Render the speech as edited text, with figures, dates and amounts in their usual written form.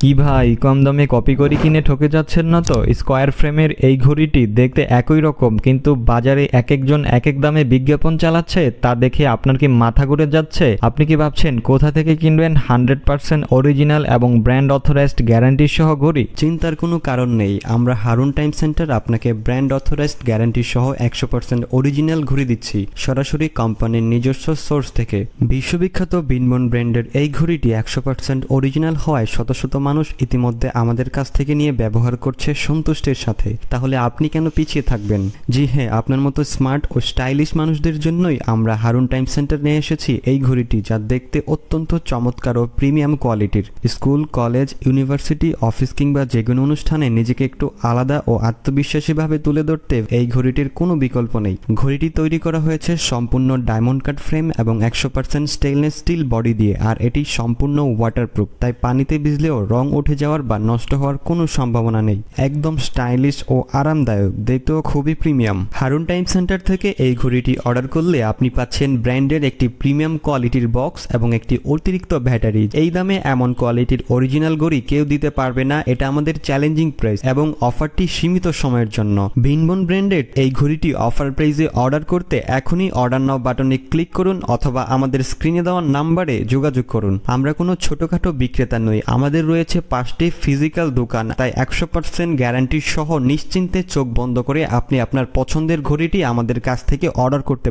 কি ভাই, কম দামে কপি করে কিনে ঠকে যাচ্ছেন না তো? স্কয়ার ফ্রেমের এই ঘড়িটি দেখতে একই রকম, কিন্তু বাজারে এক একজন এক এক দামে বিজ্ঞাপন চালাচ্ছে, তা দেখে আপনার কি মাথা ঘুরে যাচ্ছে? আপনি কি ভাবছেন কোথা থেকে কিনবেন 100% অরিজিনাল এবং ব্র্যান্ড অথরাইজড গ্যারান্টি সহ ঘড়ি? চিন্তার কোনো কারণ নেই। আমরা হারুন টাইম সেন্টার আপনাকে ব্র্যান্ড অথরাইজড গ্যারান্টি সহ 100% অরিজিনাল ঘড়ি দিচ্ছি, সরাসরি কোম্পানির নিজস্ব সোর্স থেকে। বিশ্ববিখ্যাত বিনবন ব্র্যান্ডের এই ঘড়িটি 100% অরিজিনাল হওয়ায় শত শত মানুষ ইতিমধ্যে আমাদের কাছ থেকে নিয়ে ব্যবহার করছে সন্তুষ্টির সাথে। তাহলে আপনি কেন পিছিয়ে থাকবেন? জি হ্যাঁ, আপনার মতো স্মার্ট ও স্টাইলিশ মানুষদের জন্যই আমরা হারুন টাইম সেন্টার নিয়ে এসেছি এই ঘড়িটি, যা দেখতে অত্যন্ত চমৎকার ও প্রিমিয়াম কোয়ালিটির। স্কুল, কলেজ, ইউনিভার্সিটি, অফিস কিংবা যে কোনো অনুষ্ঠানে নিজেকে একটু আলাদা ও আত্মবিশ্বাসীভাবে তুলে ধরতে এই ঘড়িটির কোনো বিকল্প নেই। ঘড়িটি তৈরি করা হয়েছে সম্পূর্ণ ডায়মন্ড কাট ফ্রেম এবং 100% স্টেইনলেস স্টিল বডি দিয়ে, আর এটি সম্পূর্ণ ওয়াটারপ্রুফ, তাই পানিতে ভিজলেও রং উঠে যাওয়ার বা নষ্ট হওয়ার কোনো সম্ভাবনা নেই। একদম স্টাইলিশ ও আরামদায়ক, দেখতেও খুবই প্রিমিয়াম। হারুন টাইম সেন্টার থেকে এই ঘড়িটি অর্ডার করলে আপনি পাচ্ছেন ব্র্যান্ডের একটি প্রিমিয়াম কোয়ালিটির বক্স এবং একটি অতিরিক্ত ব্যাটারি। এই দামে এমন কোয়ালিটির অরিজিনাল ঘড়ি কেউ দিতে পারবে না, এটা আমাদের চ্যালেঞ্জিং প্রাইস এবং অফারটি সীমিত সময়ের জন্য। বিনবন ব্র্যান্ডের এই ঘড়িটি অফার প্রাইসে অর্ডার করতে এখনই অর্ডার নাও বাটনে ক্লিক করুন অথবা আমাদের স্ক্রিনে দেওয়া নাম্বারে যোগাযোগ করুন। আমরা কোনো ছোটখাটো বিক্রেতা নই, আমাদের রয়েছে 5টি ফিজিক্যাল দোকান, তাই 100% গ্যারান্টি সহ নিশ্চিন্তে চোখ বন্ধ করে আপনি আপনার পছন্দের ঘড়িটি আমাদের কাছ থেকে অর্ডার করতে